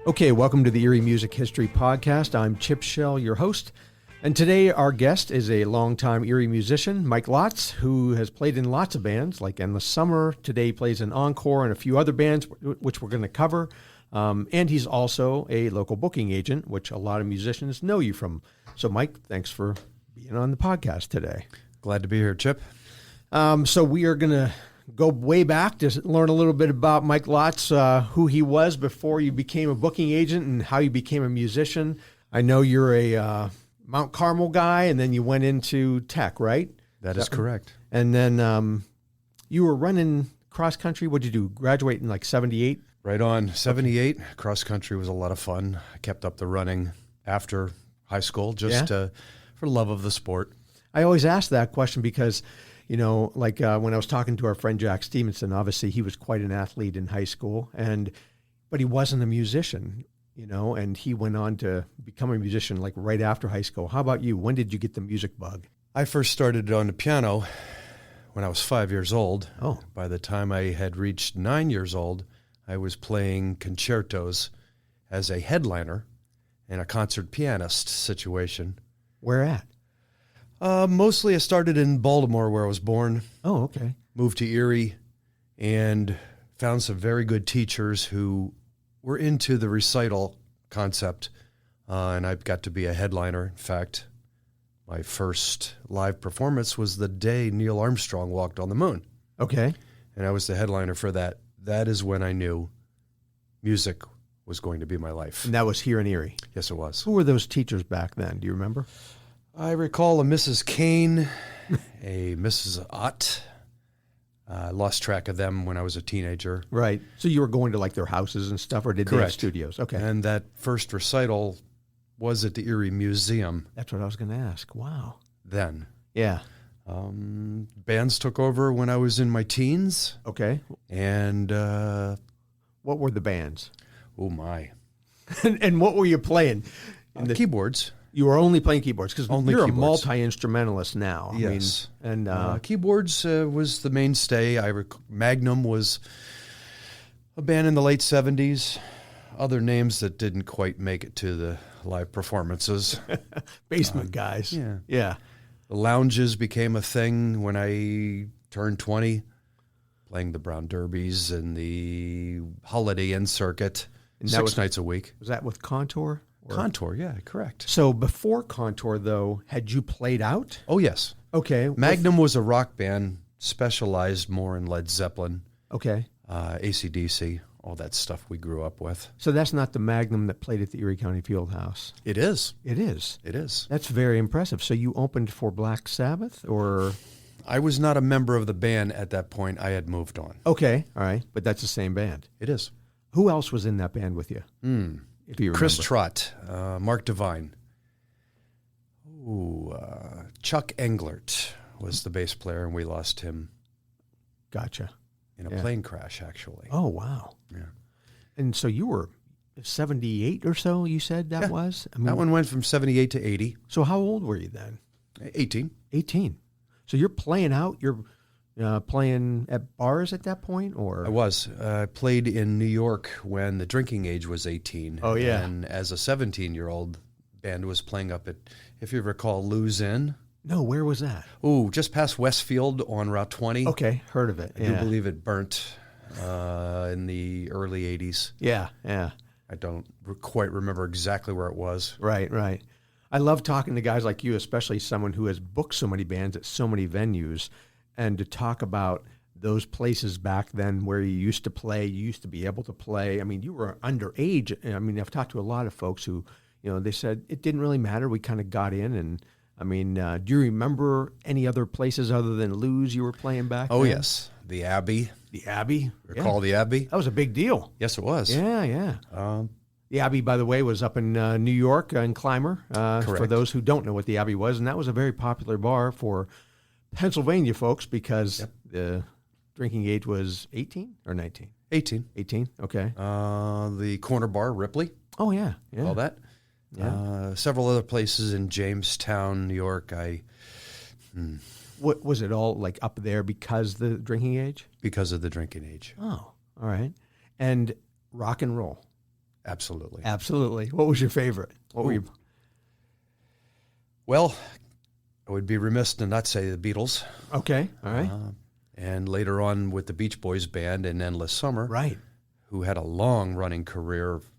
Okay, welcome to the Erie Music History Podcast. I'm Chip Shell, your host. And today our guest is a longtime Erie musician, Mike Lotz, who has played in lots of bands like Endless Summer. Today he plays in Encore and a few other bands, which we're going to cover. And he's also a local booking agent, which a lot of musicians know you from. So, Mike, thanks for being on the podcast today. Glad to be here, Chip. So we are going to go way back to learn a little bit about Mike Lotz, who he was before you became a booking agent and how you became a musician. I know you're a Mount Carmel guy, and then you went into tech, right? That is correct. And then you were running cross country. What did you do? Graduate in like 78? Right on. 78. Okay. Cross country was a lot of fun. I kept up the running after high school just for the love of the sport. I always ask that question because, you know, like when I was talking to our friend Jack Stevenson, obviously he was quite an athlete in high school, but he wasn't a musician, you know, and he went on to become a musician like right after high school. How about you? When did you get the music bug? I first started on the piano when I was 5 years old. Oh. By the time I had reached 9 years old, I was playing concertos as a headliner in a concert pianist situation. Where at? Mostly I started in Baltimore, where I was born. Oh, okay. Moved to Erie and found some very good teachers who were into the recital concept, and I got to be a headliner. In fact, my first live performance was the day Neil Armstrong walked on the moon. Okay. And I was the headliner for that. That is when I knew music was going to be my life. And that was here in Erie? Yes, it was. Who were those teachers back then? Do you remember? I recall a Mrs. Kane, a Mrs. Ott. I lost track of them when I was a teenager. Right. So you were going to like their houses and stuff, or did they have studios? Okay. And that first recital was at the Erie Museum. That's what I was going to ask. Wow. Then. Yeah. Bands took over when I was in my teens. Okay. And what were the bands? Oh, my. and what were you playing? Keyboards. You were only playing keyboards because you're keyboards. A multi-instrumentalist now. Yes. I mean, and keyboards was the mainstay. Magnum was a band in the late 70s. Other names that didn't quite make it to the live performances. Basement guys. Yeah. Yeah. The lounges became a thing when I turned 20, playing the Brown Derbies and the Holiday Inn circuit, and 6 nights a week. Was that with Contour? Contour, yeah, correct. So before Contour, though, had you played out? Oh, yes. Okay. Magnum was a rock band, specialized more in Led Zeppelin. Okay. AC/DC, all that stuff we grew up with. So that's not the Magnum that played at the Erie County Fieldhouse? It is. It is? It is. That's very impressive. So you opened for Black Sabbath, or? I was not a member of the band at that point. I had moved on. Okay, all right. But that's the same band. It is. Who else was in that band with you? If you remember. Chris Trott, Mark Devine. Chuck Englert was the bass player, and we lost him. Gotcha. In a plane crash, actually. Oh, wow. Yeah. And so you were 78 or so, you said that was? I mean, that one went from 78 to 80. So how old were you then? 18. 18. So you're playing out, you're playing at bars at that point, or? I was. I played in New York when the drinking age was 18. Oh, yeah. And as a 17-year-old, band was playing up at, if you recall, Lou's Inn. No, where was that? Oh, just past Westfield on Route 20. Okay, heard of it. I do believe it burnt in the early 80s. Yeah, yeah. I don't quite remember exactly where it was. Right, right. I love talking to guys like you, especially someone who has booked so many bands at so many venues, and to talk about those places back then where you used to play, you used to be able to play. I mean, you were underage. I mean, I've talked to a lot of folks who, you know, they said it didn't really matter. We kind of got in. And I mean, do you remember any other places other than Lou's you were playing back then? Oh, yes. The Abbey. The Abbey? Recall the Abbey? That was a big deal. Yes, it was. Yeah, yeah. The Abbey, by the way, was up in New York in Clymer, for those who don't know what the Abbey was. And that was a very popular bar for Pennsylvania folks because the drinking age was 18 or 19? 18. 18, okay. The corner bar, Ripley. Oh, yeah. Yeah. All that. Yeah. Several other places in Jamestown, New York. What was it all like up there because the drinking age? Because of the drinking age. Oh, all right. And rock and roll. Absolutely. Absolutely. What was your favorite? What were you? Well, I would be remiss to not say the Beatles. Okay. All right. And later on with the Beach Boys band in Endless Summer, Right. who had a long-running career of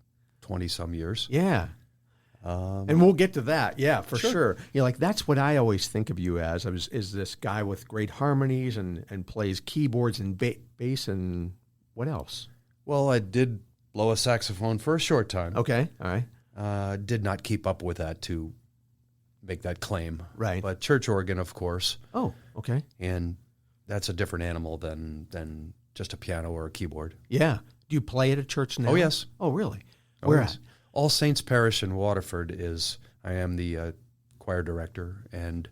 20-some years. Yeah. And we'll get to that. Yeah, for sure. You know, like that's what I always think of you as. Is this guy with great harmonies and plays keyboards and bass and what else? Well, I did blow a saxophone for a short time. Okay. All right. Did not keep up with that to make that claim. Right. But church organ, of course. Oh, okay. And that's a different animal than just a piano or a keyboard. Yeah. Do you play at a church now? Oh, yes. Oh, really? Oh, Where yes. at? All Saints Parish in Waterford I am the choir director and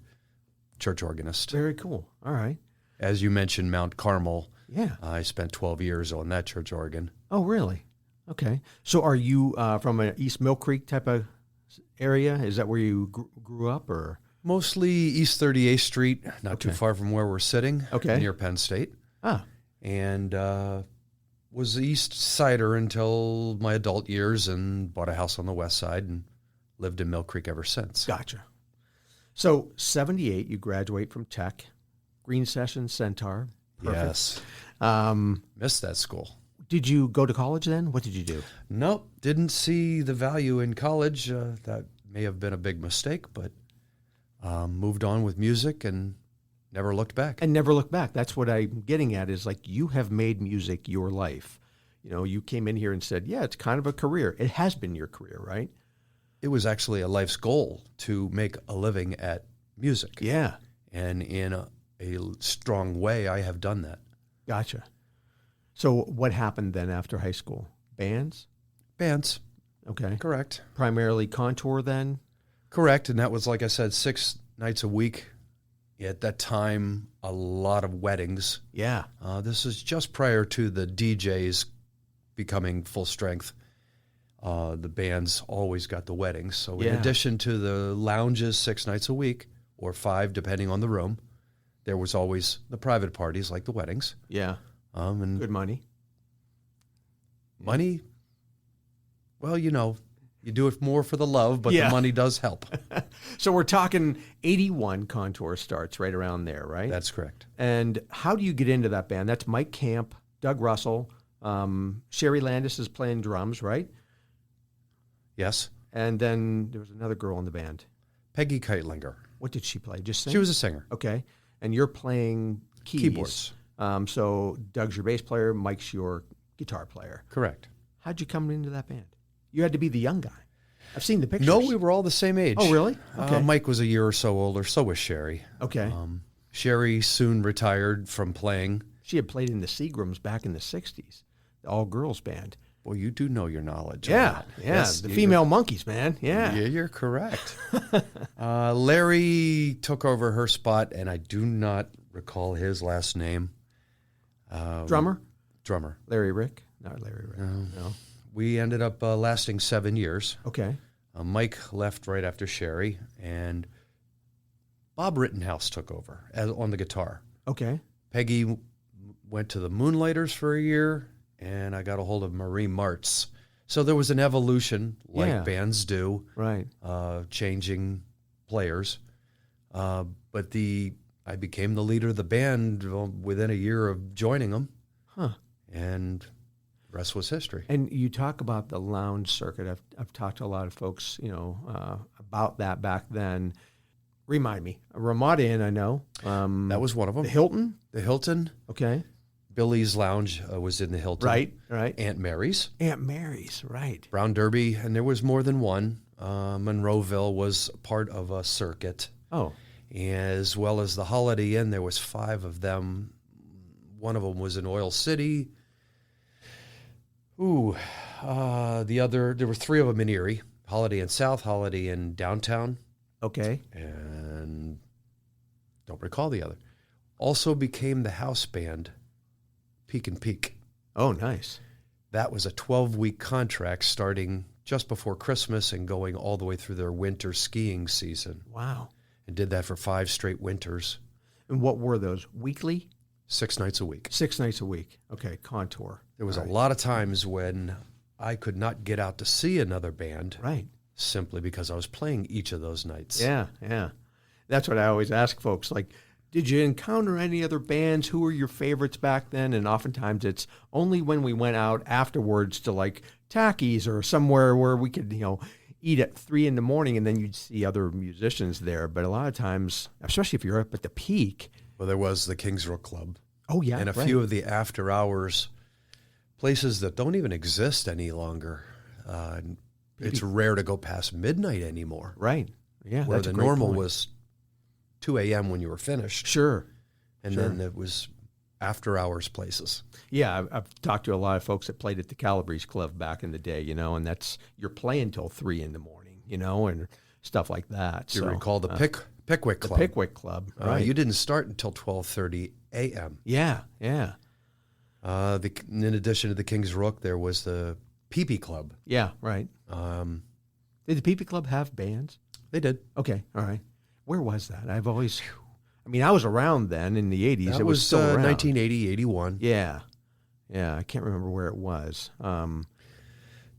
church organist. Very cool. All right. As you mentioned, Mount Carmel. Yeah. I spent 12 years on that church organ. Oh, really? Okay. So are you from an East Mill Creek type of area? Is that where you grew up or? Mostly East 38th Street, not too far from where we're sitting, near Penn State. Ah. And was the East Sider until my adult years and bought a house on the West Side and lived in Mill Creek ever since. Gotcha. So 78, you graduate from Tech, Green Session, Centaur. Perfect. Yes. Missed that school. Did you go to college then? What did you do? Nope. Didn't see the value in college. That may have been a big mistake, but moved on with music and never looked back. And never look back. That's what I'm getting at is like you have made music your life. You know, you came in here and said, yeah, it's kind of a career. It has been your career, right? It was actually a life's goal to make a living at music. Yeah. And in a strong way, I have done that. Gotcha. So what happened then after high school? Bands? Bands. Okay. Correct. Primarily Contour then? Correct. And that was, like I said, 6 nights a week. At that time, a lot of weddings. Yeah. This is just prior to the DJs becoming full strength. The bands always got the weddings. So in addition to the lounges 6 nights a week, or 5 depending on the room, there was always the private parties like the weddings. Yeah. And good money. Money, well, you know, you do it more for the love, but the money does help. So we're talking 81 Contour starts right around there, right? That's correct. And how do you get into that band? That's Mike Camp, Doug Russell, Sherry Landis is playing drums, right? Yes. And then there was another girl in the band. Peggy Keitlinger. What did she play? Just sing? She was a singer. Okay. And you're playing keys. Keyboards. So Doug's your bass player, Mike's your guitar player. Correct. How'd you come into that band? You had to be the young guy. I've seen the pictures. No, we were all the same age. Oh, really? Okay. Mike was a year or so older. So was Sherry. Okay. Sherry soon retired from playing. She had played in the Seagrams back in the 60s, the all-girls band. Well, you do know your knowledge. Yeah, yes, the female monkeys, man. Yeah. Yeah, you're correct. Larry took over her spot, and I do not recall his last name. Drummer? Drummer. Larry Rick? Not Larry Rick. No. We ended up lasting 7 years. Okay. Mike left right after Sherry, and Bob Rittenhouse took over on the guitar. Okay. Peggy went to the Moonlighters for a year, and I got a hold of Marie Martz. So there was an evolution, like bands do, right? Changing players. But I became the leader of the band within a year of joining them. Huh. And the rest was history. And you talk about the lounge circuit. I've talked to a lot of folks, about that back then. Remind me. Ramada Inn, I know. That was one of them. The Hilton? The Hilton. Okay. Billy's Lounge was in the Hilton. Right. Aunt Mary's. Aunt Mary's, right. Brown Derby, and there was more than one. Monroeville was part of a circuit. Oh. As well as the Holiday Inn, there was 5 of them. One of them was in Oil City. There were 3 of them in Erie. Holiday Inn South, Holiday Inn Downtown. Okay. And don't recall the other. Also became the house band, Peak and Peak. Oh, nice. That was a 12-week contract starting just before Christmas and going all the way through their winter skiing season. Wow. And did that for 5 straight winters. And what were those? Weekly? 6 nights a week. 6 nights a week. Okay, Contour. There was a lot of times when I could not get out to see another band Right. simply because I was playing each of those nights. Yeah, yeah. That's what I always ask folks. Like, did you encounter any other bands? Who were your favorites back then? And oftentimes it's only when we went out afterwards to like Tacky's or somewhere where we could, eat at 3 a.m, and then you'd see other musicians there. But a lot of times, especially if you're up at the peak. Well, there was the Kings Rook Club. Oh, yeah. And a few of the after hours places that don't even exist any longer. It's rare to go past midnight anymore. Right. Yeah. Where that's the a great normal point. was 2 a.m. when you were finished. Sure. And Sure. then it was after hours places. Yeah, I've talked to a lot of folks that played at the Calabrese Club back in the day, and that's, you're playing till 3 a.m, and stuff like that. Do you So, recall the Pickwick the Club? Pickwick Club, right? You didn't start until 12:30 a.m. Yeah, yeah, In addition to the King's Rook, there was the Pee-Pee Club. yeah, right. Did the Pee-Pee Club have bands? They did. Okay, all right. Where was that? I was around then in the 80s. That it was still around. 1980, 81. Yeah, I can't remember where it was.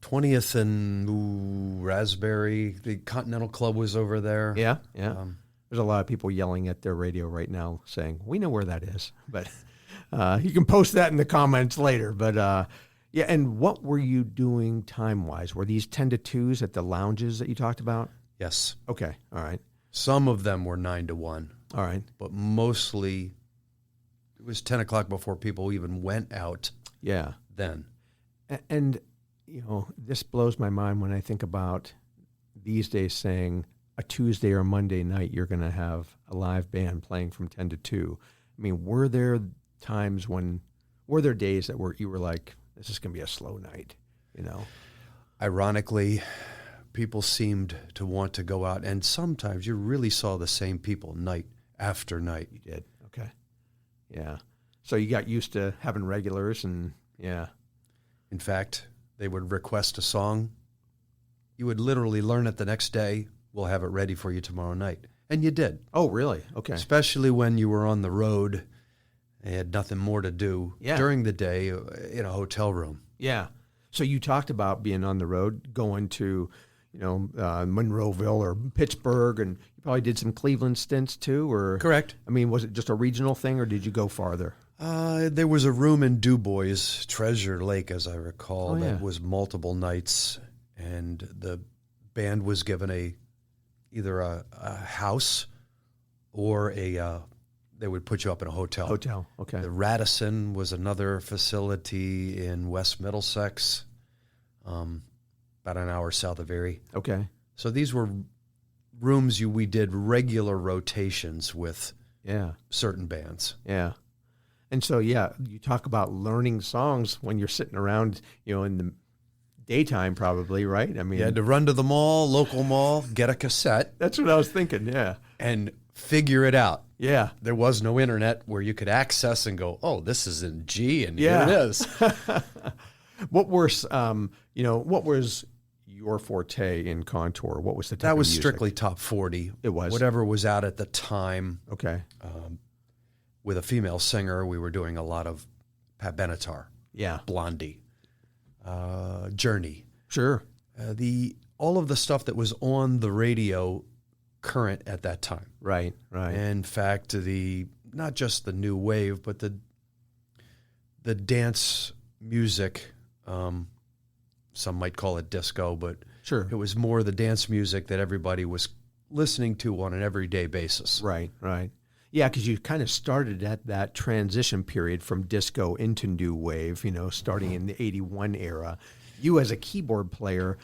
20th and Raspberry. The Continental Club was over there. Yeah. There's a lot of people yelling at their radio right now saying, we know where that is. But you can post that in the comments later. But yeah, and what were you doing time-wise? Were these 10 to 2s at the lounges that you talked about? Yes. Okay, all right. Some of them were 9 to 1. All right. But mostly it was 10 o'clock before people even went out. Yeah. Then. And, this blows my mind when I think about these days saying a Tuesday or Monday night you're going to have a live band playing from 10 to 2. I mean, were there days that you were like, this is going to be a slow night, Ironically, people seemed to want to go out, and sometimes you really saw the same people night after night. You did. Okay. Yeah. So you got used to having regulars and yeah. In fact, they would request a song. You would literally learn it the next day. We'll have it ready for you tomorrow night. And you did. Oh, really? Okay. Especially when you were on the road and had nothing more to do during the day in a hotel room. Yeah. So you talked about being on the road, going to, Monroeville or Pittsburgh, and you probably did some Cleveland stints too, or? Correct. I mean, was it just a regional thing, or did you go farther? There was a room in DuBois, Treasure Lake, as I recall, yeah. that was multiple nights, and the band was given either a house or they would put you up in a hotel. Hotel, okay. The Radisson was another facility in West Middlesex, about an hour south of Erie. Okay. So these were rooms we did regular rotations with certain bands. Yeah. And so, yeah, you talk about learning songs when you're sitting around, in the daytime probably, right? I mean, You had to run to the mall, local mall, get a cassette. That's what I was thinking, yeah. And figure it out. Yeah. There was no internet where you could access and go, oh, this is in G, and Yeah. here it is. What was your forte in Contour? What was the type That of was music? strictly top 40. It was. Whatever was out at the time. Okay. With a female singer, we were doing a lot of Pat Benatar, Yeah. Blondie, Journey. Sure. All of the stuff that was on the radio current at that time. Right. In fact, not just the new wave, but the dance music, some might call it disco, but Sure. it was more the dance music that everybody was listening to on an everyday basis. Right. Yeah, because you kind of started at that transition period from disco into new wave, starting in the 81 era. You as a keyboard player,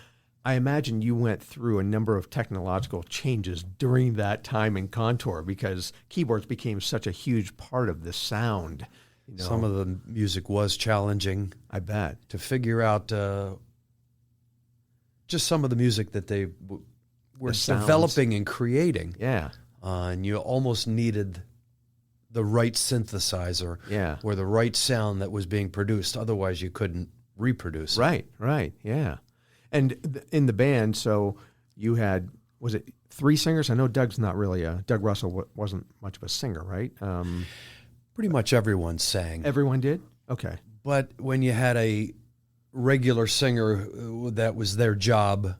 I imagine you went through a number of technological changes during that time in Contour because keyboards became such a huge part of the sound. Some of the music was challenging. I bet. To figure out just some of the music that they were developing and creating. Yeah. And you almost needed the right synthesizer or the right sound that was being produced. Otherwise, you couldn't reproduce it. Right, yeah. And in the band, so you had, was it 3 singers? I know Doug Russell wasn't much of a singer, right? Pretty much everyone sang. Everyone did? Okay. But when you had a regular singer that was their job,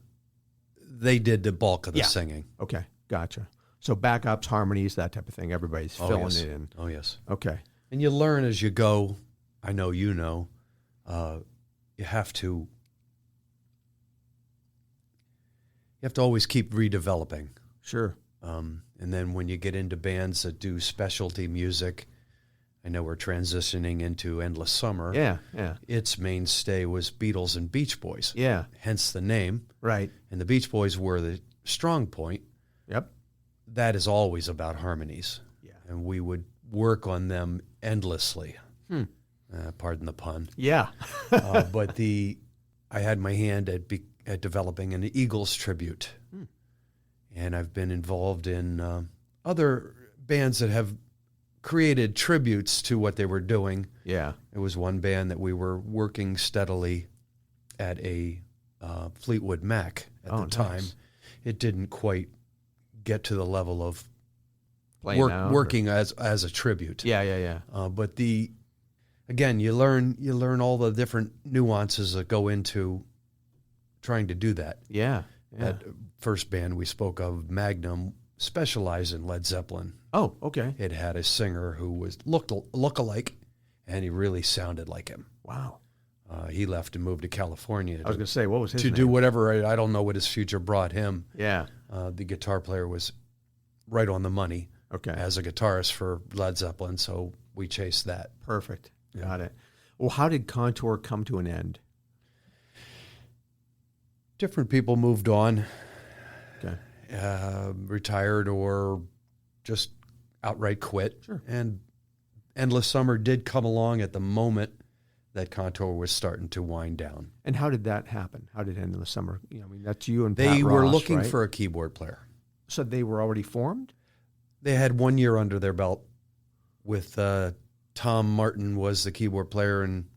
they did the bulk of the singing. Okay, gotcha. So backups, harmonies, that type of thing. Everybody's filling yes. it in. Oh, yes. Okay. And you learn as you go. I know you know. You have to always keep redeveloping. Sure. And then when you get into bands that do specialty music, I know we're transitioning into Endless Summer. Yeah. Its mainstay was Beatles and Beach Boys. Yeah. Hence the name. Right. And the Beach Boys were the strong point. Yep. That is always about harmonies. Yeah. And we would work on them endlessly. Pardon the pun. Yeah. But I had my hand at developing an Eagles tribute. And I've been involved in other bands that have created tributes to what they were doing. Yeah. It was one band that we were working steadily at a Fleetwood Mac at the time. Nice. It didn't quite get to the level of Working as a tribute. Yeah. But again, you learn all the different nuances that go into trying to do that. Yeah. That first band we spoke of, Magnum, specialized in Led Zeppelin. Oh, okay. It had a singer who looked alike, and he really sounded like him. Wow. He left and moved to California. I was going to say, what was his to name? do whatever. I don't know what his future brought him. Yeah. The guitar player was right on the money. Okay. As a guitarist for Led Zeppelin, so we chased that. Perfect. Got it. Well, how did Contour come to an end? Different people moved on, Okay. retired, or just outright quit. Sure. And Endless Summer did come along at the moment that Contour was starting to wind down. And how did that happen? How did Endless Summer? That's you and They Pat were Ross, looking right? for a keyboard player. So they were already formed? They had 1 year under their belt with Tom Martin was the keyboard player, and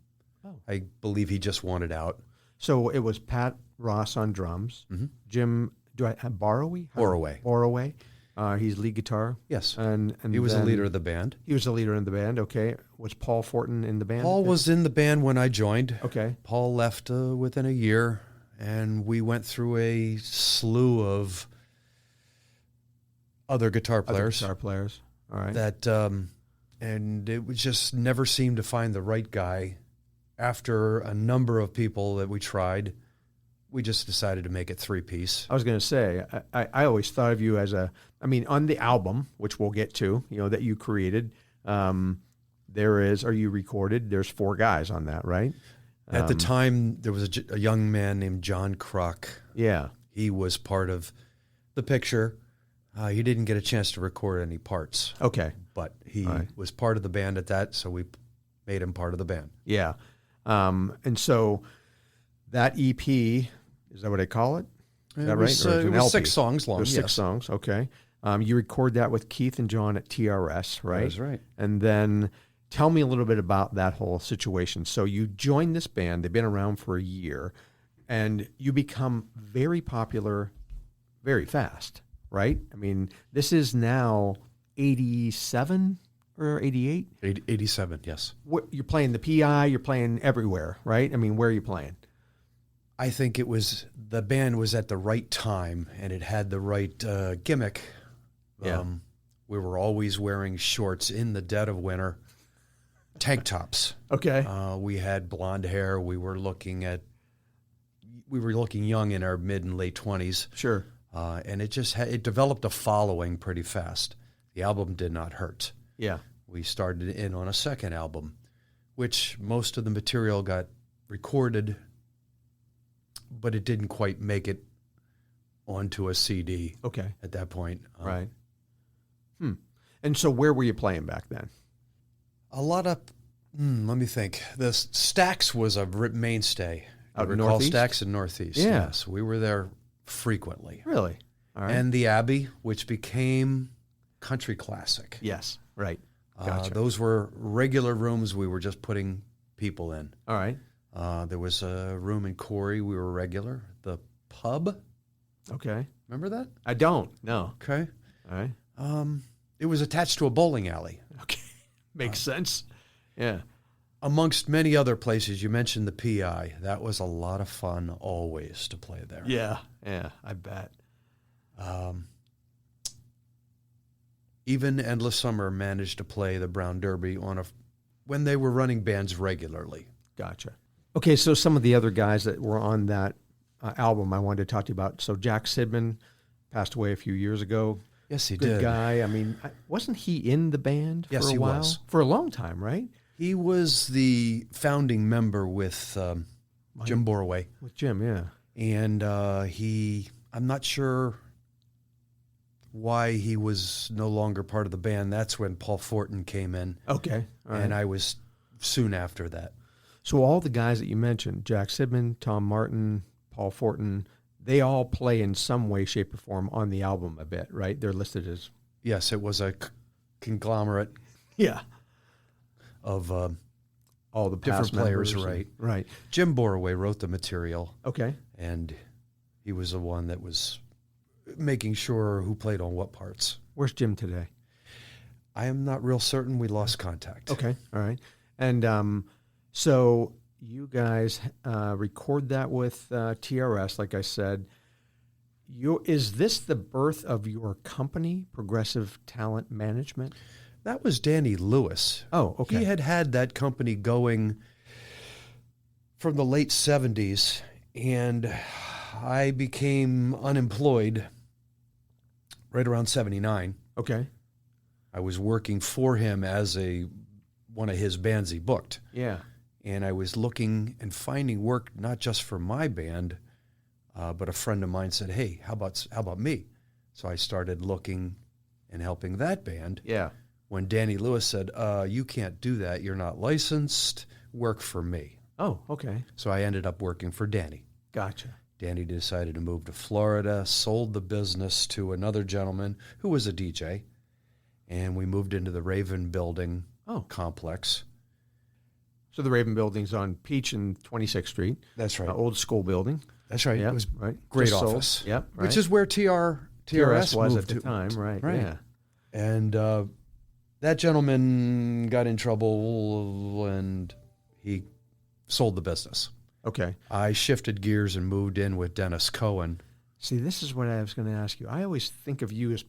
I believe he just wanted out. So it was Pat Ross on drums, Jim, do I have Borroway? Borroway. He's lead guitar. Yes. And he was the then leader of the band. He was the leader in the band, okay. Was Paul Fortin in the band? Paul was in the band when I joined. Okay. Paul left within a year, and we went through a slew of other guitar players. All right. That and it was just never seemed to find the right guy. After a number of people that we tried, we just decided to make it 3-piece. I was going to say, I always thought of you as on the album, which we'll get to, that you created, you recorded, there's 4 guys on that, right? At the time, there was a young man named John Kroc. Yeah. He was part of the picture. He didn't get a chance to record any parts. Okay. But he was part of the band at that, so we made him part of the band. Yeah. And so that EP, is that what I call it? Is that right? Or It was 6 songs long. There's 6 songs, okay. You record that with Keith and John at TRS, right? That's right. And then tell me a little bit about that whole situation. So you joined this band, they've been around for a year, and you become very popular very fast, right? This is now 87 or 88? 87, yes. You're playing the PI, you're playing everywhere, right? Where are you playing? I think the band was at the right time, and it had the right gimmick. Yeah. We were always wearing shorts in the dead of winter, tank tops. Okay. We had blonde hair. We were looking young in our mid and late 20s. Sure. And it developed a following pretty fast. The album did not hurt. Yeah. We started in on a second album, which most of the material got recorded, but it didn't quite make it onto a CD. Okay. At that point. Right. And so where were you playing back then? A lot of, let me think. The Stax was a mainstay. Out I recall Northeast? Stax in Northeast. Yeah. Yes, we were there frequently. Really? All right. And the Abbey, which became Country Classic. Yes. Right. Gotcha. Those were regular rooms we were just putting people in. All right. There was a room in Corey. We were regular. The Pub. Okay. Remember that? I don't. No. Okay. All right. It was attached to a bowling alley. Okay. Makes sense. Yeah. amongst many other places, you mentioned the PI. That was a lot of fun always to play there. Yeah, I bet. Even Endless Summer managed to play the Brown Derby when they were running bands regularly. Gotcha. Okay, so some of the other guys that were on that album I wanted to talk to you about. So Jack Sidman passed away a few years ago. Yes, he Good did. guy. I mean, wasn't he in the band for Yes, a he while? was. For a long time, right? He was the founding member with Jim Borway. With Jim, yeah. And I'm not sure why he was no longer part of the band. That's when Paul Fortin came in. Okay. All right. And I was soon after that. So all the guys that you mentioned, Jack Sidman, Tom Martin, Paul Fortin, they all play in some way, shape, or form on the album a bit, right? They're listed as... Yes, it was a conglomerate of all the different past players, members right? Right. Jim Borway wrote the material. Okay. And he was the one that was making sure who played on what parts. Where's Jim today? I am not real certain. We lost contact. Okay. All right. And so you guys record that with TRS, like I said. Is this the birth of your company, Progressive Talent Management? That was Danny Lewis. Oh, okay. He had that company going from the late 70s, and I became unemployed right around 79. Okay. I was working for him as one of his bands he booked. Yeah. And I was looking and finding work not just for my band, but a friend of mine said, "Hey, how about me?" So I started looking and helping that band. Yeah. When Danny Lewis said, "You can't do that. You're not licensed. Work for me." Oh, okay. So I ended up working for Danny. Gotcha. Danny decided to move to Florida, sold the business to another gentleman who was a DJ, and we moved into the Raven Building complex. So the Raven Building's on Peach and 26th Street. That's right. Old school building. That's right. Yep, It was right. great Just office. sold. Yep. Right. Which is where TRS was moved at the to. time, right? Right. Yeah. And that gentleman got in trouble and he sold the business. Okay. I shifted gears and moved in with Dennis Cohen. See, this is what I was going to ask you. I always think of you as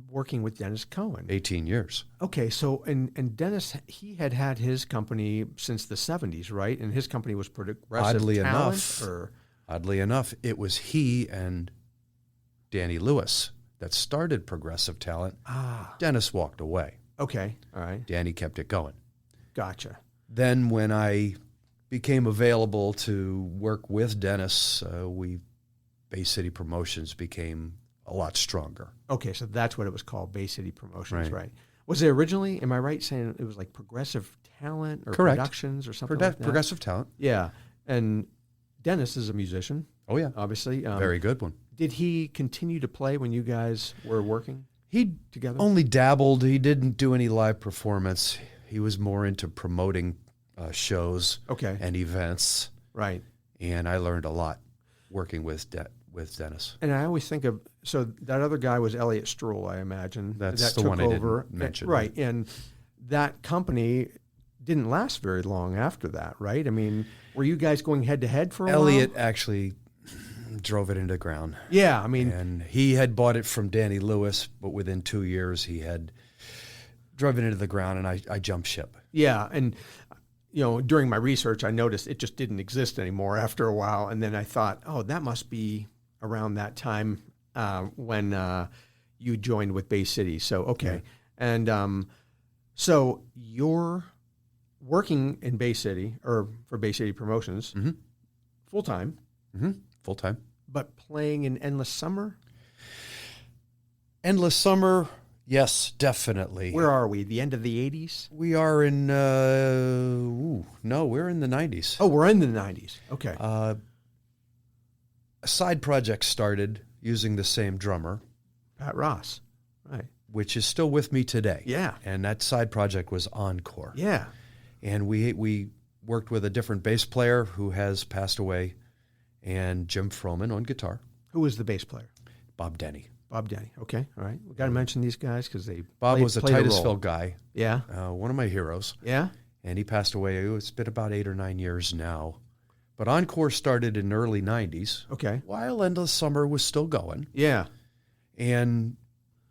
working with Dennis Cohen. 18 years. Okay, so and Dennis, he had his company since the 70s, right? And his company was Progressive Talent. Oddly enough, it was he and Danny Lewis that started Progressive Talent. Dennis walked away. Okay, all right. Danny kept it going. Gotcha. Then when I became available to work with Dennis, Bay City Promotions became a lot stronger. Okay, so that's what it was called, Bay City Promotions, right? Was it originally, am I right saying it was like Progressive Talent or Correct. Productions or something like that? Progressive Talent. Yeah, and Dennis is a musician. Oh, yeah. Obviously. Very good one. Did he continue to play when you guys were working He together? only dabbled. He didn't do any live performance. He was more into promoting shows and events. Right. And I learned a lot working with Dennis. And I always think of, so that other guy was Elliot Stroll, I imagine. That's that the took one I over. didn't mention. Right. And that company didn't last very long after that, right? I mean, were you guys going head to head for a while? Elliot actually drove it into the ground. Yeah, I mean. And he had bought it from Danny Lewis, but within 2 years he had driven it into the ground, and I jumped ship. Yeah, and during my research, I noticed it just didn't exist anymore after a while. And then I thought, oh, that must be around that time when you joined with Bay City. So, okay. Yeah. And so you're working in Bay City, or for Bay City Promotions, full-time. Full-time. But playing in Endless Summer? Endless Summer, yes, definitely. Where are we? The end of the 80s? We are in, no, we're in the 90s. Oh, we're in the 90s. Okay. A side project started using the same drummer. Pat Ross, right. Which is still with me today. Yeah. And that side project was Encore. Yeah. And we worked with a different bass player who has passed away, and Jim Froman on guitar. Who was the bass player? Bob Denny. Bob Denny. Okay. All right. We got to mention these guys because they Bob was a Titusville guy. Yeah. One of my heroes. Yeah. And he passed away. It's been about 8 or 9 years now. But Encore started in the early 90s. Okay. While Endless Summer was still going. Yeah. And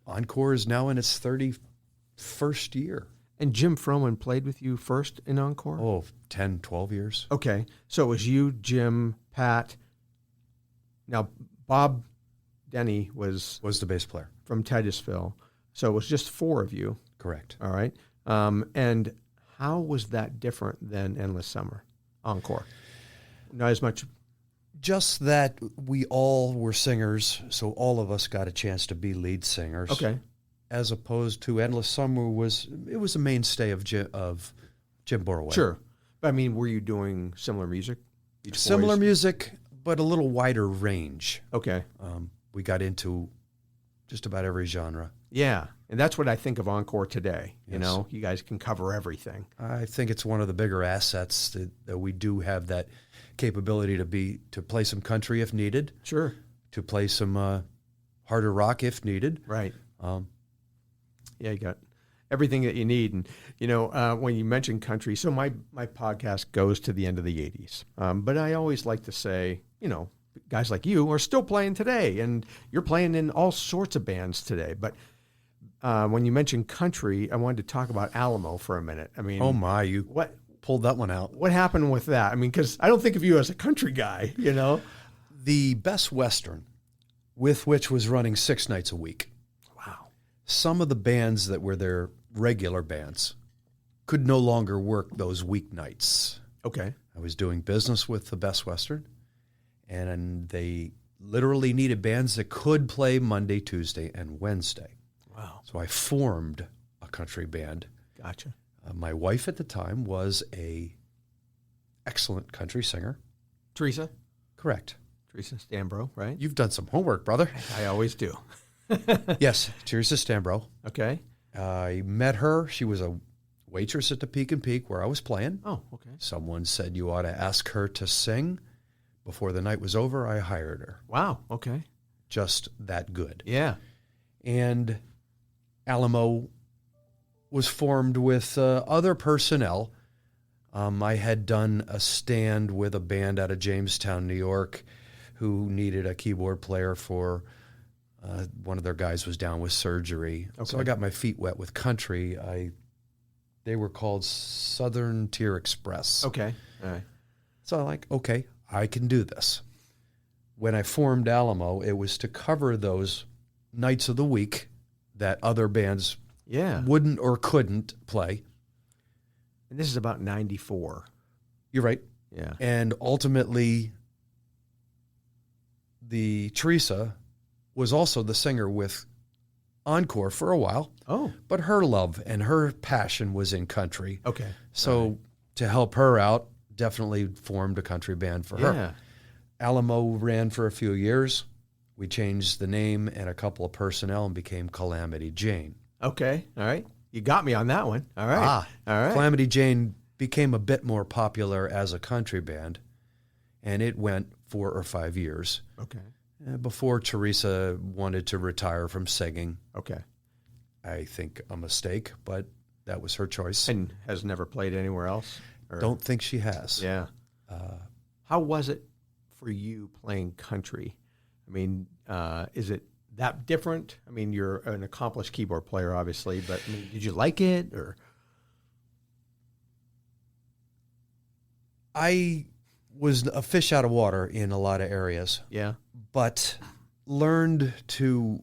Encore is now in its 31st year. And Jim Froman played with you first in Encore? Oh, 10, 12 years. Okay. So it was you, Jim, Pat. Now, Bob Denny was the bass player. from Titusville. So it was just 4 of you. Correct. All right. And how was that different than Endless Summer, Encore? Not as much. Just that we all were singers, so all of us got a chance to be lead singers. Okay. As opposed to Endless Summer was a mainstay of Jim Boroway. Sure. But I mean, were you doing similar music? Similar music, but a little wider range. Okay. We got into just about every genre. Yeah. And that's what I think of Encore today. You Yes. know, you guys can cover everything. I think it's one of the bigger assets that we do have that capability to play some country if needed, Sure. to play some harder rock if needed. Right. Yeah, you got everything that you need. And, you know, when you mention country, so my podcast goes to the end of the 80s. But I always like to say, you know, guys like you are still playing today, and you're playing in all sorts of bands today. But when you mention country, I wanted to talk about Alamo for a minute. I mean, Oh my, you what pulled that one out. what happened with that? I mean, because I don't think of you as a country guy, you know? The Best Western, with which was running 6 nights a week. Wow. Some of the bands that were their regular bands could no longer work those weeknights. Okay. I was doing business with the Best Western, and they literally needed bands that could play Monday, Tuesday, and Wednesday. Wow. So I formed a country band. Gotcha. My wife at the time was a excellent country singer. Teresa Correct. Stambro, right? You've done some homework, brother. I always do. Yes, Teresa Stambro. Okay. I met her. She was a waitress at the Peak and Peak where I was playing. Oh, okay. Someone said you ought to ask her to sing. Before the night was over, I hired her. Wow. Okay. Just that good. Yeah. And Alamo was formed with other personnel. I had done a stand with a band out of Jamestown, New York, who needed a keyboard player for one of their guys was down with surgery. Okay. So I got my feet wet with country. They were called Southern Tier Express. Okay. All right. So I'm like, okay, I can do this. When I formed Alamo, it was to cover those nights of the week that other bands Yeah. wouldn't or couldn't play. And this is about 94. You're right. Yeah. And ultimately, the Teresa was also the singer with Encore for a while, Oh, but her love and her passion was in country. okay. So All right. to help her out, definitely formed a country band for her. Yeah. Alamo ran for a few years. We changed the name and a couple of personnel and became Calamity Jane. Okay. All right. You got me on that one. All right. All right. Calamity Jane became a bit more popular as a country band, and it went 4 or 5 years Okay. before Teresa wanted to retire from singing. Okay. I think a mistake, but that was her choice. And has never played anywhere else? Or- Don't think she has. Yeah. How was it for you playing country? I mean, is it that different? I mean, you're an accomplished keyboard player, obviously, but I mean, did you like it or? I was a fish out of water in a lot of areas, Yeah. but learned to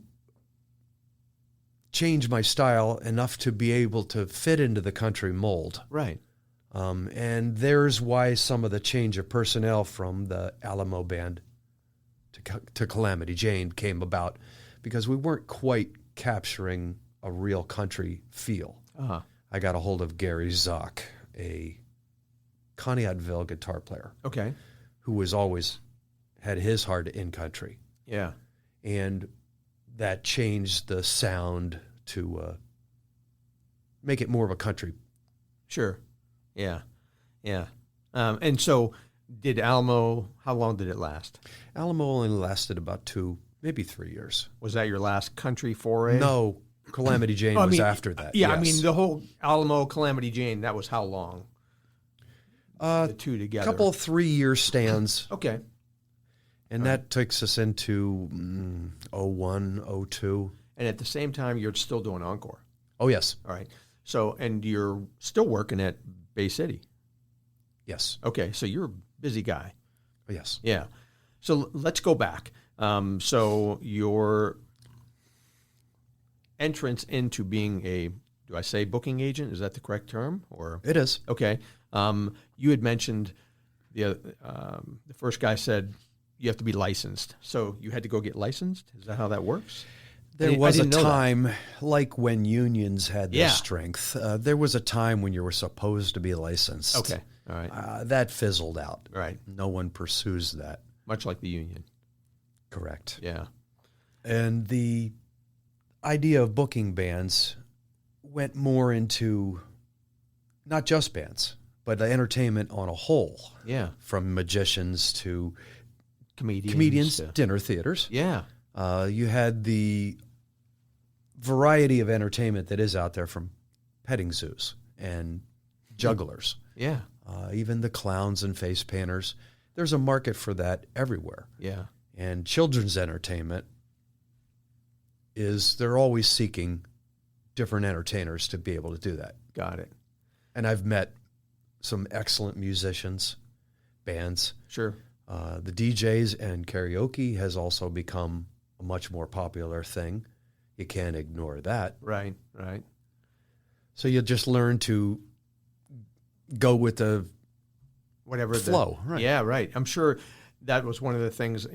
change my style enough to be able to fit into the country mold. Right. And there's why some of the change of personnel from the Alamo band to Calamity Jane came about, because we weren't quite capturing a real country feel. Uh-huh. I got a hold of Gary Zock, a Conneautville guitar player Okay. who was always had his heart in country. Yeah. And that changed the sound to make it more of a country. Sure. Yeah. Yeah. And so did Alamo, how long did it last? Alamo only lasted about 2, maybe 3 years. Was that your last country foray? No, Calamity Jane Oh, I was mean, after that. Yeah, yes. I mean, the whole Alamo Calamity Jane, that was how long? the two A together? couple of 3-year stands, Okay. and that takes us into 01, 02. And at the same time, you're still doing Encore. Oh, yes. All right. So, and you're still working at Bay City. Yes. Okay. So you're a busy guy. Oh, yes. Yeah. So let's go back. So your entrance into being do I say booking agent? Is that the correct term? Or It is. okay. You had mentioned the first guy said you have to be licensed. So you had to go get licensed? Is that how that works? There I was a didn't know that. time, like when unions had their Yeah. strength, there was a time when you were supposed to be licensed. Okay. All right. That fizzled out. Right. No one pursues that. Much like the union. Correct. Yeah. And the idea of booking bands went more into not just bands, but the entertainment on a whole, Yeah. from magicians to Comedians. dinner theaters. Yeah. You had the variety of entertainment that is out there, from petting zoos and jugglers, Yeah. even the clowns and face painters. There's a market for that everywhere. Yeah. And children's entertainment they're always seeking different entertainers to be able to do that. Got it. And I've met some excellent musicians, bands. Sure. The DJs and karaoke has also become a much more popular thing. You can't ignore that. Right. Right. So you just learn to go with the Whatever flow. Right. Yeah. Right. I'm sure that was one of the things,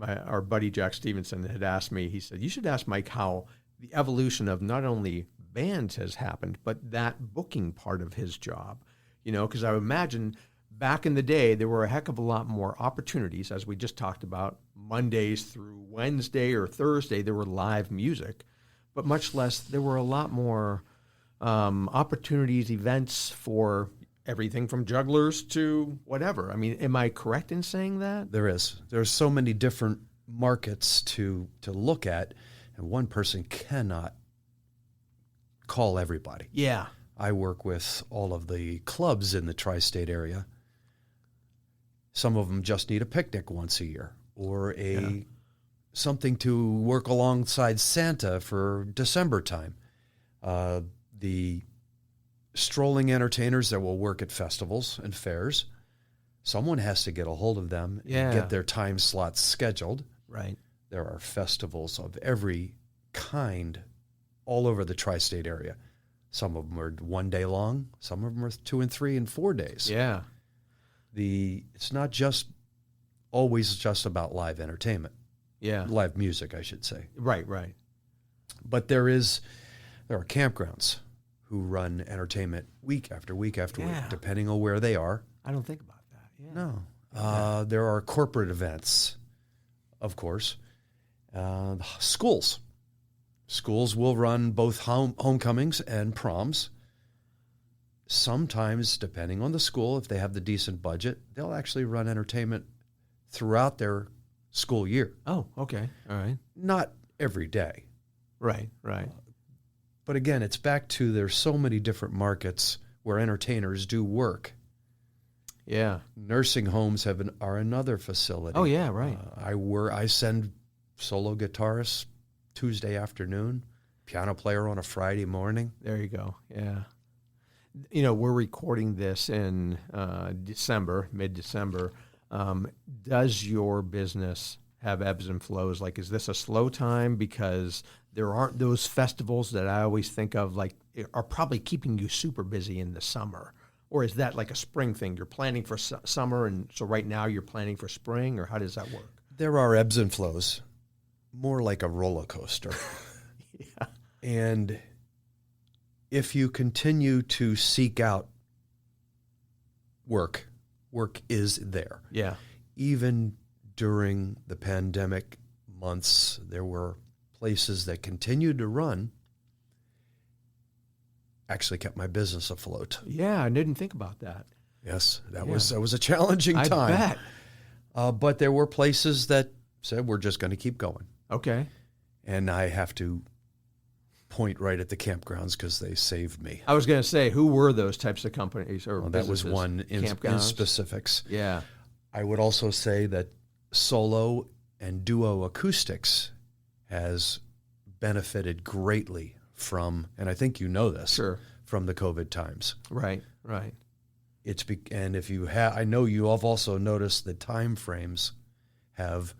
our buddy Jack Stevenson had asked me. He said, you should ask Mike how the evolution of not only bands has happened, but that booking part of his job, because I would imagine back in the day, there were a heck of a lot more opportunities, as we just talked about, Mondays through Wednesday or Thursday, there were live music, but much less, there were a lot more opportunities, events for everything from jugglers to whatever. I mean, am I correct in saying that? There's so many different markets to look at, and one person cannot call everybody. Yeah. I work with all of the clubs in the tri-state area. Some of them just need a picnic once a year, or something to work alongside Santa for December time. The strolling entertainers that will work at festivals and fairs, someone has to get a hold of them and get their time slots scheduled. Right. There are festivals of every kind all over the tri-state area. Some of them are 1 day long. Some of them are 2 and 3 and 4 days. Yeah. It's not always just about live entertainment. Yeah. Live music, I should say. Right. Right. But there are campgrounds who run entertainment week after week after week, depending on where they are. I don't think about that. Yeah. No. There are corporate events, of course. Schools. Schools will run both homecomings and proms. Sometimes, depending on the school, if they have the decent budget, they'll actually run entertainment throughout their school year. Oh, okay. All right. Not every day. Right. Right. But again, it's back to there's so many different markets where entertainers do work. Yeah. Nursing homes are another facility. Oh, yeah, right. I send solo guitarists Tuesday afternoon, piano player on a Friday morning. There you go. Yeah. We're recording this in December, mid-December. Does your business have ebbs and flows? Like, is this a slow time because there aren't those festivals that I always think of, like, are probably keeping you super busy in the summer? Or is that like a spring thing? You're planning for summer, and so right now you're planning for spring, or how does that work? There are ebbs and flows, more like a roller coaster. Yeah. And if you continue to seek out work is there. Yeah. Even during the pandemic months, there were places that continued to run, actually kept my business afloat. Yeah, I didn't think about that. Yes, that was a challenging time. I bet. But there were places that said, we're just going to keep going. Okay. And I have to point right at the campgrounds because they saved me. I was going to say, who were those types of companies or Well, that was businesses? one in specifics. Yeah. I would also say that solo and duo acoustics has benefited greatly from, and I think you know this, Sure. from the COVID times. Right, right. And if you have, I know you have also noticed the time frames have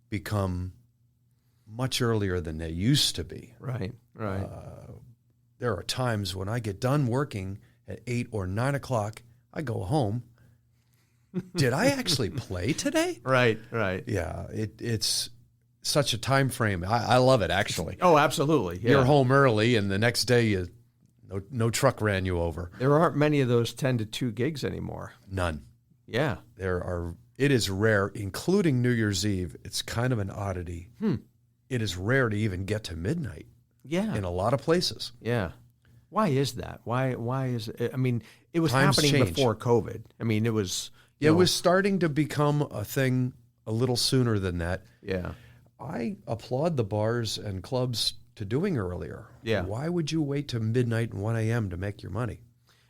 become much earlier than they used to be. Right, right. There are times when I get done working at 8 or 9 o'clock, I go home. Did I actually play today? Right, right. Yeah, it's such a time frame. I love it, actually. Oh, absolutely. Yeah. You're home early, and the next day, no truck ran you over. There aren't many of those 10 to 2 gigs anymore. None. Yeah. It is rare, including New Year's Eve. It's kind of an oddity. It is rare to even get to midnight. Yeah. In a lot of places. Yeah. Why is that? Why is it? I mean, it was Times happening change. before COVID. I mean, it was. It was starting to become a thing a little sooner than that. Yeah. I applaud the bars and clubs to doing earlier. Yeah. Why would you wait to midnight and 1 a.m. to make your money?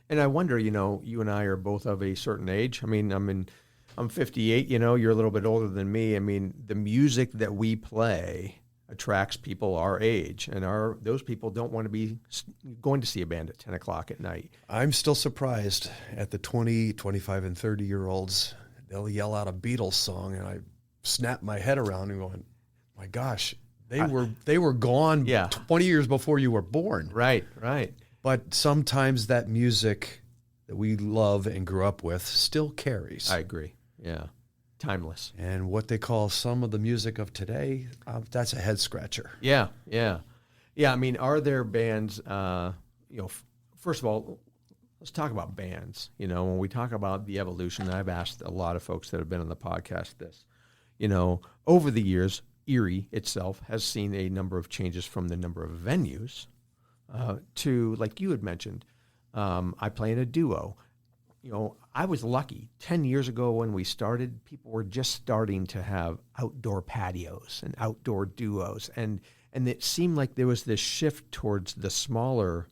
And I wonder, you and I are both of a certain age. I mean, I'm 58, you're a little bit older than me. I mean, the music that we play attracts people our age, and those people don't want to be going to see a band at 10 o'clock at night. I'm still surprised at the 20, 25, and 30-year-olds. They'll yell out a Beatles song, and I snap my head around and going, my gosh, they were gone 20 years before you were born. Right, right. But sometimes that music that we love and grew up with still carries. I agree. Yeah. Timeless. And what they call some of the music of today, that's a head scratcher. Yeah, yeah. Yeah, I mean, are there bands, first of all, let's talk about bands. When we talk about the evolution, I've asked a lot of folks that have been on the podcast this, over the years, Erie itself has seen a number of changes from the number of venues to, like you had mentioned, I play in a duo. I was lucky. 10 years ago when we started, people were just starting to have outdoor patios and outdoor duos. And it seemed like there was this shift towards the smaller,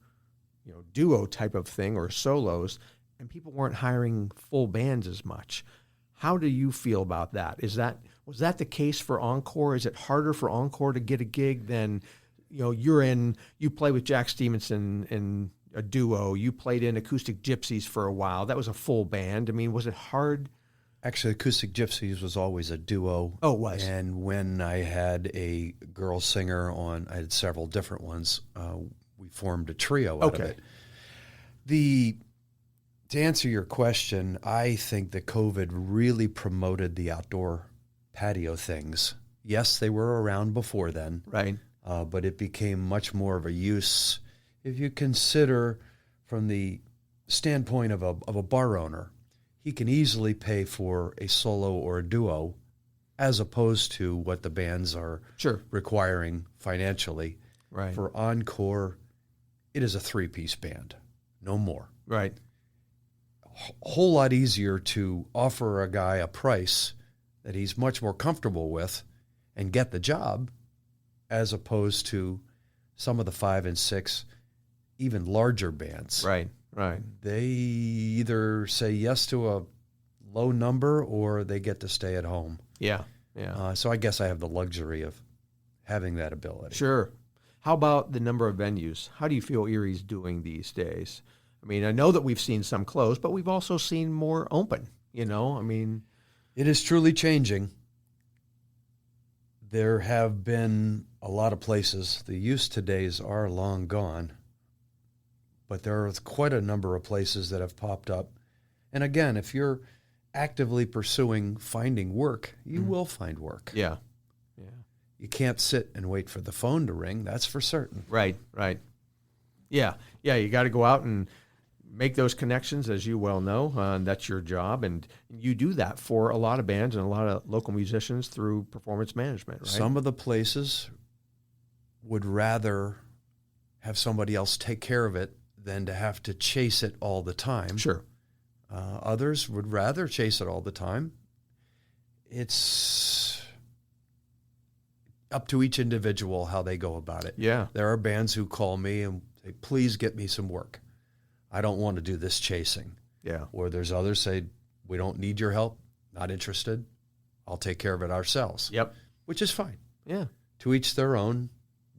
duo type of thing or solos, and people weren't hiring full bands as much. How do you feel about that? Was that the case for Encore? Is it harder for Encore to get a gig than, you play with Jack Stevenson and a duo, you played in Acoustic Gypsies for a while. That was a full band. I mean, was it hard? Actually, Acoustic Gypsies was always a duo. Oh, it was. And when I had a girl singer I had several different ones, we formed a trio out of it. To answer your question, I think that COVID really promoted the outdoor patio things. Yes, they were around before then. Right. But it became much more of a use. If you consider from the standpoint of a bar owner, he can easily pay for a solo or a duo as opposed to what the bands are requiring financially. Right. For Encore, it is a 3-piece band, no more. Right. A whole lot easier to offer a guy a price that he's much more comfortable with and get the job as opposed to some of the 5 and 6 even larger bands. Right, right. They either say yes to a low number or they get to stay at home. Yeah, yeah. So I guess I have the luxury of having that ability. Sure. How about the number of venues? How do you feel Erie's doing these days? I mean, I know that we've seen some close, but we've also seen more open, I mean. It is truly changing. There have been a lot of places. The use today's are long gone. But there are quite a number of places that have popped up. And again, if you're actively pursuing finding work, you will find work. Yeah, yeah. You can't sit and wait for the phone to ring, that's for certain. Right, right. Yeah, yeah, you got to go out and make those connections, as you well know. That's your job, and you do that for a lot of bands and a lot of local musicians through performance management, right? Some of the places would rather have somebody else take care of it than to have to chase it all the time. Sure. Others would rather chase it all the time. up to each individual how they go about it. Yeah. There are bands who call me and say, please get me some work. I don't want to do this chasing. Yeah. Or there's others say, we don't need your help, not interested. I'll take care of it ourselves. Yep. Which is fine. Yeah. To each their own.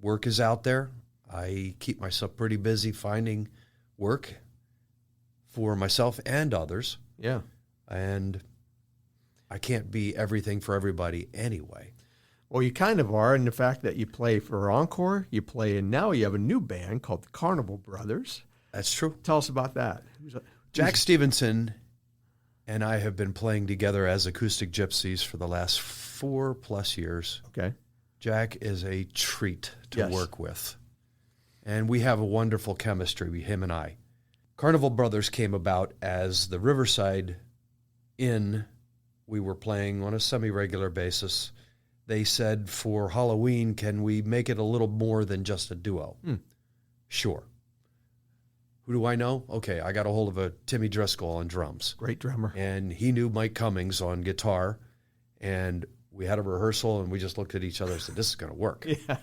Work is out there. I keep myself pretty busy finding work for myself and others. Yeah. And I can't be everything for everybody anyway. Well, you kind of are in the fact that you play for Encore, you play, and now you have a new band called the Carnival Brothers. That's true. Tell us about that. Jack Stevenson and I have been playing together as acoustic gypsies for the last 4+ years. Okay. Jack is a treat to Yes. work with. And we have a wonderful chemistry, him and I. Carnival Brothers came about as the Riverside Inn we were playing on a semi-regular basis. They said, for Halloween, can we make it a little more than just a duo? Sure. Who do I know? Okay, I got a hold of a Timmy Driscoll on drums. Great drummer. And he knew Mike Cummings on guitar. And we had a rehearsal, and we just looked at each other and said, this is going to work. Yeah.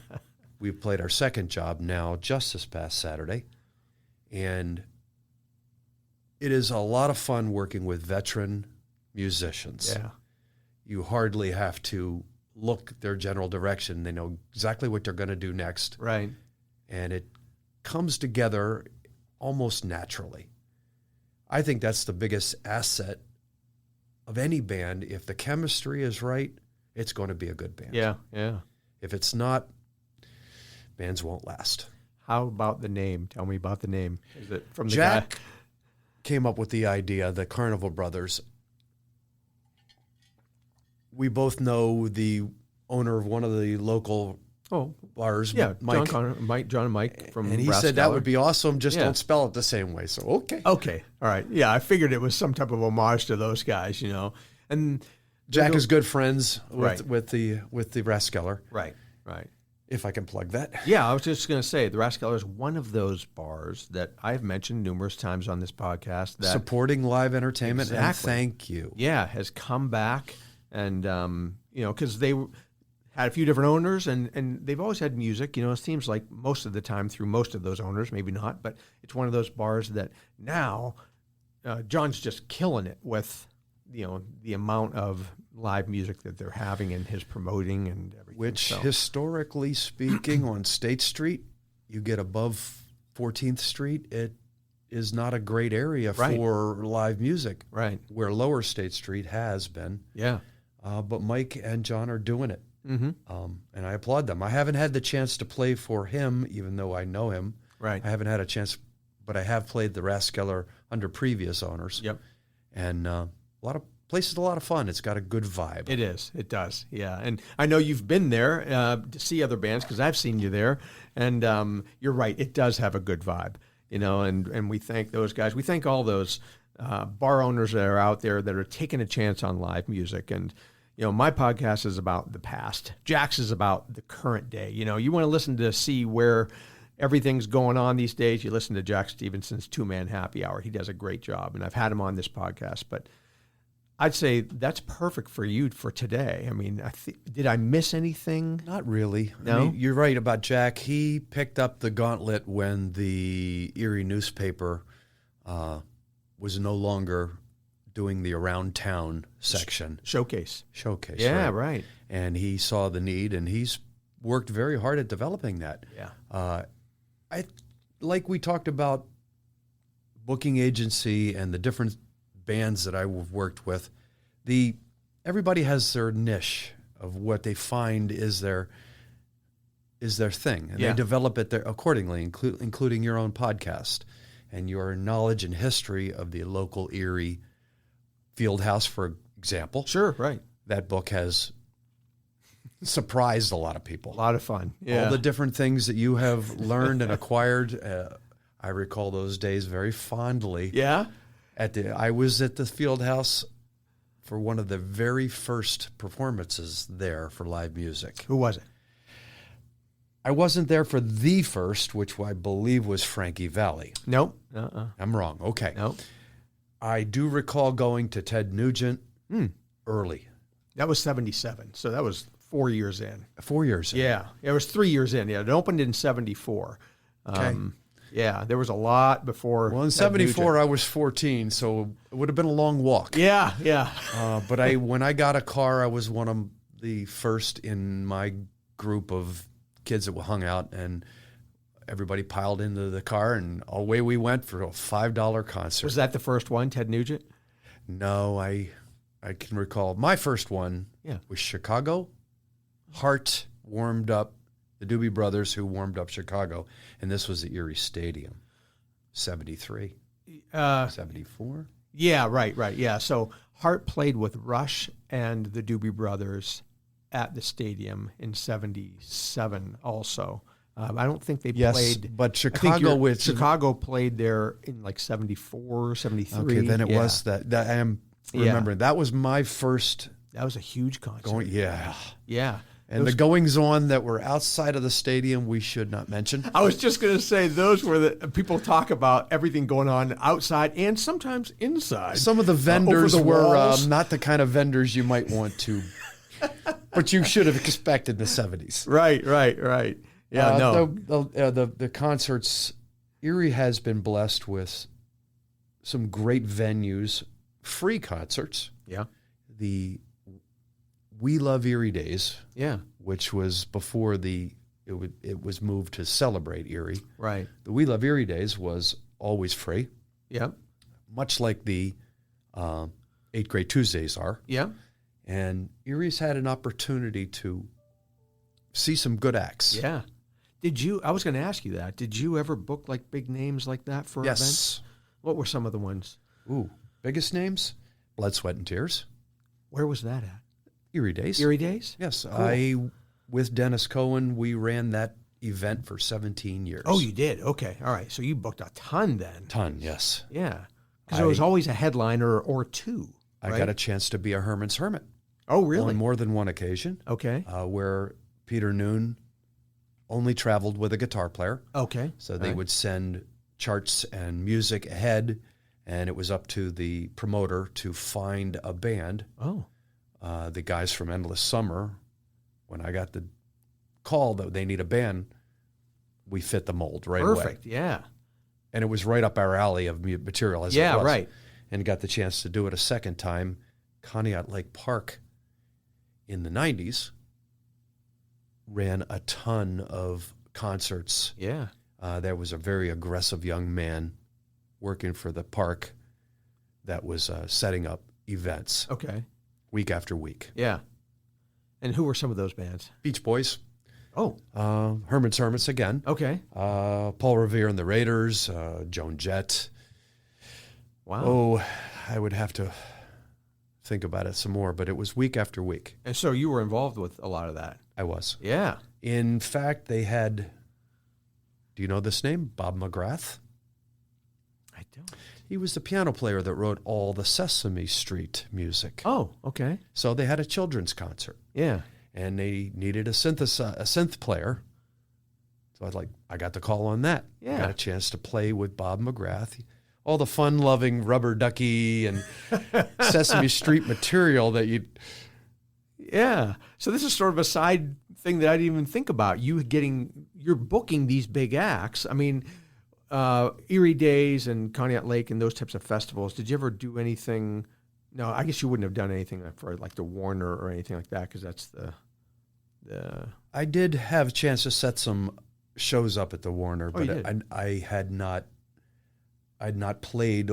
We played our second job now just this past Saturday. And it is a lot of fun working with veteran musicians. Yeah. You hardly have to look their general direction. They know exactly what they're going to do next. Right. And it comes together almost naturally. I think that's the biggest asset of any band. If the chemistry is right, it's going to be a good band. Yeah. Yeah. If it's not, bands won't last. How about the name? Tell me about the name. Is it from the Jack guy? came up with the idea, the Carnival Brothers. We both know the owner of one of the local bars, yeah, Mike. John and Mike from and he Brass said that Skeller. would be awesome, just Yeah. don't spell it the same way. So, okay. Okay, all right. Yeah, I figured it was some type of homage to those guys, you know. And Jack is good friends Right. with the Raskeller, right. if I can plug that. Yeah, I was just going to say, the Raskeller is one of those bars that I've mentioned numerous times on this podcast that Supporting live entertainment, and Exactly. thank you. yeah, has come back and, you know, because they had a few different owners and they've always had music, you know, it seems like most of the time through most of those owners, maybe not, but it's one of those bars that now John's just killing it with, you know, the amount of live music that they're having and his promoting and everything. Which, So, historically speaking, on State Street, you get above 14th Street, it is not a great area Right. for live music, right. where Lower State Street has been. Yeah. But Mike and John are doing it, Mm-hmm. and I applaud them. I haven't had the chance to play for him, even though I know him. Right. I haven't had a chance, but I have played the Raskeller under previous owners. Yep. And a lot of place is a lot of fun. It's got a good vibe. It is. It does. Yeah. And I know you've been there to see other bands because I've seen you there. And you're right. It does have a good vibe, you know, and we thank those guys. We thank all those bar owners that are out there that are taking a chance on live music. And, you know, my podcast is about the past. Jack's is about the current day. You know, you want to listen to see where everything's going on these days. You listen to Jack Stevenson's 2-Man Happy Hour. He does a great job. And I've had him on this podcast, but I'd say that's perfect for you for today. I mean, did I miss anything? Not really. No? I mean, you're right about Jack. He picked up the gauntlet when the Erie newspaper was no longer doing the around town section. Showcase. Yeah, right. And he saw the need, and he's worked very hard at developing that. Yeah. Like we talked about booking agency and the different bands that I've worked with, everybody has their niche of what they find is their thing, and Yeah. they develop it there accordingly, including your own podcast and your knowledge and history of the local Erie field house, for example. Sure, right. That book has surprised a lot of people. A lot of fun. Yeah. All the different things that you have learned and acquired. I recall those days very fondly. yeah. I was at the field house for one of the very first performances there for live music. Who was it? I wasn't there for the first, which I believe was Frankie Valli. Nope. I'm wrong. Okay. Nope. I do recall going to Ted Nugent early. That was 77. So that was 4 years in. 4 years. Yeah, it was 3 years in. Yeah, it opened in '74. Okay. Yeah, there was a lot before. Well, in Ted '74, Nugent. I was 14, so it would have been a long walk. Yeah, yeah. But when I got a car, I was one of the first in my group of kids that hung out, and everybody piled into the car, and away we went for a $5 concert. Was that the first one, Ted Nugent? No, I can recall my first one was Chicago. Hart warmed up, the Doobie Brothers who warmed up Chicago, and this was at Erie Stadium, 73, 74. Yeah, right. Yeah, so Hart played with Rush and the Doobie Brothers at the stadium in '77 also. I don't think they played. But Chicago, Chicago played there in like '74, '73. Okay, then it was that I am remembering. That was my first. That was a huge concert. Yeah. And the goings on that were outside of the stadium, we should not mention. I was just going to say, those were the people talk about everything going on outside and sometimes inside. Some of the vendors were walls. not the kind of vendors you might want to, but you should have expected in the '70s. Right. Yeah, no. The concerts, Erie has been blessed with some great venues, free concerts. Yeah. The We Love Erie Days, which was before it was moved to Celebrate Erie. Right. The We Love Erie Days was always free. Yeah. Much like the 8 Great Tuesdays are. Yeah. And Erie's had an opportunity to see some good acts. Yeah. I was going to ask you that. Did you ever book like big names like that for events? What were some of the ones? Ooh, biggest names? Blood, Sweat, and Tears. Where was that at? Erie Days. Erie Days? Yes. Cool. With Dennis Cohen, we ran that event for 17 years. Oh, you did? Okay. All right. So you booked a ton then. Yes. Yeah. Because there was always a headliner or two. I got a chance to be a Herman's Hermit. Oh, really? On more than one occasion. Okay. Where Peter Noon only traveled with a guitar player. Okay. So they would send charts and music ahead, and it was up to the promoter to find a band. Oh. The guys from Endless Summer, when I got the call that they need a band, we fit the mold right away. Perfect, yeah. And it was right up our alley of material as it was. Yeah, right. And got the chance to do it a second time. Conneaut Lake Park in the 90s ran a ton of concerts. Yeah. There was a very aggressive young man working for the park that was setting up events. Okay. Week after week. Yeah. And who were some of those bands? Beach Boys. Oh. Herman's Hermits again. Okay. Paul Revere and the Raiders. Joan Jett. Wow. Oh, I would have to think about it some more, but it was week after week. And so you were involved with a lot of that. I was. Yeah. In fact, they had, do you know this name? Bob McGrath? I don't. He was the piano player that wrote all the Sesame Street music. Oh, okay. So they had a children's concert. Yeah. And they needed a synth player. So I got the call on that. Yeah. I got a chance to play with Bob McGrath. All the fun-loving Rubber Ducky and Sesame Street material that you... Yeah. So this is sort of a side thing that I didn't even think about. You're booking these big acts. I mean, Erie Days and Conneaut Lake and those types of festivals. Did you ever do anything? No, I guess you wouldn't have done anything for like the Warner or anything like that because that's the. I did have a chance to set some shows up at the Warner, Oh, you but did? I'd not played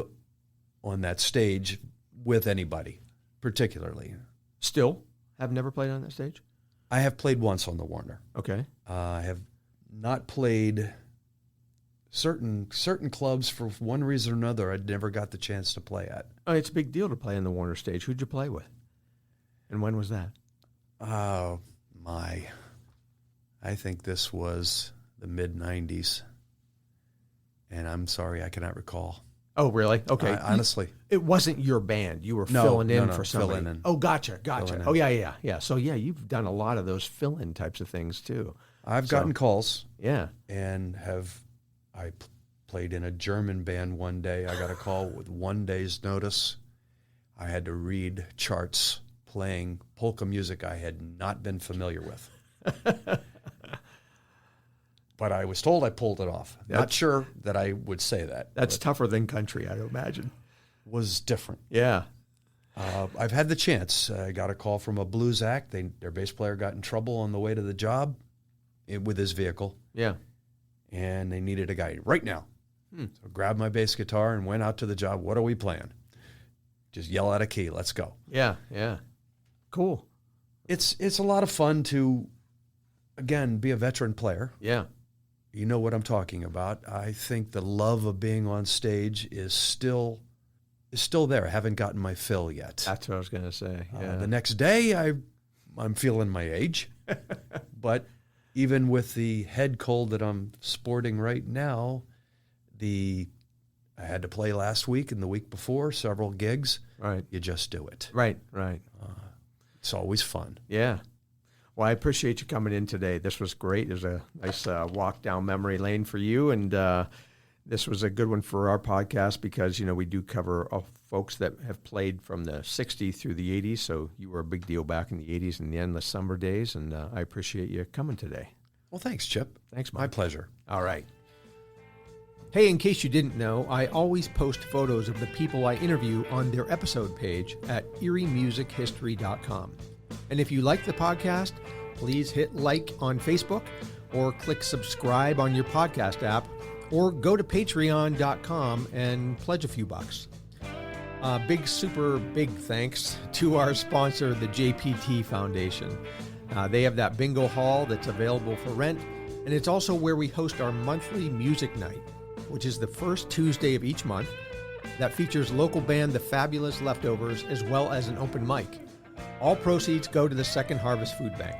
on that stage with anybody particularly. Still have never played on that stage? I have played once on the Warner. Okay. I have not played certain clubs for one reason or another. I never got the chance to play at. Oh, it's a big deal to play on the Warner stage. Who'd you play with? And when was that? Oh, my. I think this was the mid-'90s. And I'm sorry, I cannot recall. Oh, really? Okay. Honestly. It wasn't your band. You were filling in for somebody. Filling in. Oh, gotcha. Filling in. Oh, yeah. So, yeah, you've done a lot of those fill-in types of things, too. I've gotten calls. Yeah. And I played in a German band one day. I got a call with 1 day's notice. I had to read charts playing polka music I had not been familiar with. But I was told I pulled it off. Not sure that I would say that. That's tougher than country, I'd imagine. Was different. Yeah. I've had the chance. I got a call from a blues act. Their bass player got in trouble on the way to the job with his vehicle. Yeah. And they needed a guy right now. So grabbed my bass guitar and went out to the job. What are we playing? Just yell out a key. Let's go. Yeah. Yeah. Cool. It's a lot of fun to, again, be a veteran player. Yeah. You know what I'm talking about. I think the love of being on stage is still there. I haven't gotten my fill yet. That's what I was going to say. Yeah. The next day, I'm feeling my age. But even with the head cold that I'm sporting right now, I had to play last week and the week before, several gigs. Right. You just do it. Right. It's always fun. Yeah. Well, I appreciate you coming in today. This was great. It was a nice walk down memory lane for you. And this was a good one for our podcast because, we do cover folks that have played from the 60s through the 80s. So you were a big deal back in the 80s and the endless summer days. And I appreciate you coming today. Well, thanks, Chip. Thanks, Mike. My pleasure. All right. Hey, in case you didn't know, I always post photos of the people I interview on their episode page at eriemusichistory.com. And if you like the podcast, please hit like on Facebook or click subscribe on your podcast app or go to patreon.com and pledge a few bucks. Super big thanks to our sponsor, the JPT Foundation. They have that bingo hall that's available for rent, and it's also where we host our monthly music night, which is the first Tuesday of each month. That features local band The Fabulous Leftovers as well as an open mic. All proceeds go to the Second Harvest Food Bank.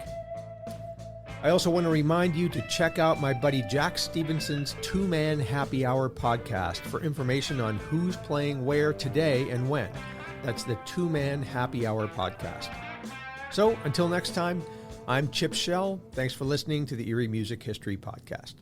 I also want to remind you to check out my buddy Jack Stevenson's Two-Man Happy Hour podcast for information on who's playing where today and when. That's the Two-Man Happy Hour podcast. So until next time, I'm Chip Shell. Thanks for listening to the Erie Music History Podcast.